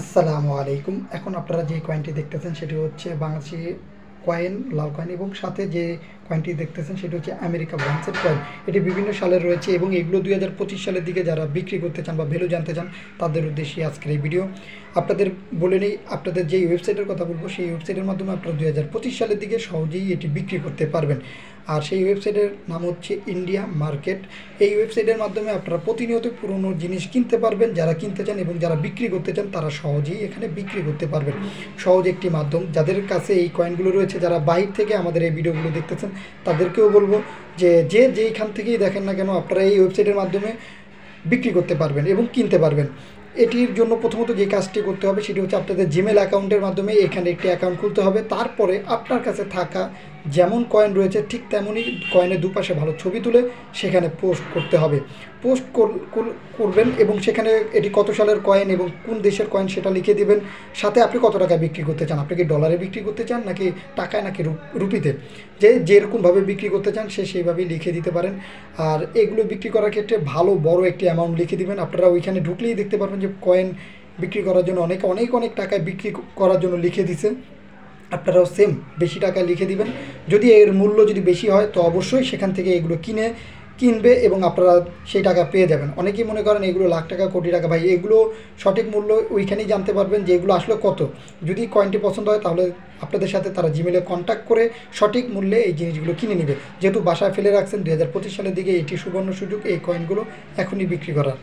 আসসালামু আলাইকুম। এখন আপনারা যে কয়েনটি দেখতেছেন সেটি হচ্ছে বাংলাদেশি কয়েন, লাল কয়েন, এবং সাথে যে কয়েনটি দেখতেছেন সেটি হচ্ছে আমেরিকা ব্রাঞ্চের কয়েন। এটি বিভিন্ন সালের রয়েছে এবং এগুলো 2025 সালের দিকে যারা বিক্রি করতে চান বা ভ্যালু জানতে চান তাদের উদ্দেশ্যে আজকের এই ভিডিও। আপনাদের বলে নেই, আপনাদের যেই ওয়েবসাইটের কথা বলবো সেই ওয়েবসাইটের মাধ্যমে আপনারা 2025 সালের দিকে সহজেই এটি বিক্রি করতে পারবেন। আর সেই ওয়েবসাইটের নাম হচ্ছে ইন্ডিয়া মার্কেট। এই ওয়েবসাইটের মাধ্যমে আপনারা প্রতিনিয়ত পুরনো জিনিস কিনতে পারবেন। যারা কিনতে চান এবং যারা বিক্রি করতে চান তারা সহজেই এখানে বিক্রি করতে পারবেন। সহজ একটি মাধ্যম। যাদের কাছে এই কয়েনগুলো রয়েছে, যারা বাইরে থেকে আমাদের এই ভিডিওগুলো দেখতেছেন তাদেরকেও বলবো যে যেইখান থেকেই দেখেন না কেন আপনারা এই ওয়েবসাইটের মাধ্যমে বিক্রি করতে পারবেন এবং কিনতে পারবেন। এটির জন্য প্রথমত যে কাজটি করতে হবে সেটি হচ্ছে আপনাদের জিমেল অ্যাকাউন্টের মাধ্যমে এখানে একটি অ্যাকাউন্ট খুলতে হবে। তারপরে আপনার কাছে থাকা যেমন কয়েন রয়েছে ঠিক তেমনই কয়েনের দুপাশে ভালো ছবি তুলে সেখানে পোস্ট করতে হবে। পোস্ট করবেন এবং সেখানে এটি কত সালের কয়েন এবং কোন দেশের কয়েন সেটা লিখে দিবেন। সাথে আপনি কত টাকায় বিক্রি করতে চান, আপনি কি ডলারে বিক্রি করতে চান নাকি টাকায় নাকি রুপিতে, যেরকমভাবে বিক্রি করতে চান সে সেইভাবেই লিখে দিতে পারেন। আর এগুলো বিক্রি করার ক্ষেত্রে ভালো বড় একটি অ্যামাউন্ট লিখে দিবেন। আপনারা ওইখানে ঢুকলেই দেখতে পারবেন যে কয়েন বিক্রি করার জন্য অনেক অনেক অনেক টাকায় বিক্রি করার জন্য লিখে দিছে। আপনারাও সেম বেশি টাকা লিখে দিবেন। যদি এর মূল্য যদি বেশি হয় তো অবশ্যই সেখান থেকে এগুলো কিনবে এবং আপনারা সেই টাকা পেয়ে যাবেন। অনেকেই মনে করেন এগুলো লাখ টাকা কোটি টাকা, ভাই এগুলো সঠিক মূল্য ওইখানেই জানতে পারবেন যে এগুলো আসলে কত। যদি কয়েনটি পছন্দ হয় তাহলে আপনাদের সাথে তারা জিমেলে কন্ট্যাক্ট করে সঠিক মূল্যে এই জিনিসগুলো কিনে নেবে। যেহেতু বাসায় ফেলে রাখছেন 2025 সালের দিকে, এটি সুবর্ণ সুযোগ এই কয়েনগুলো এখনই বিক্রি করার।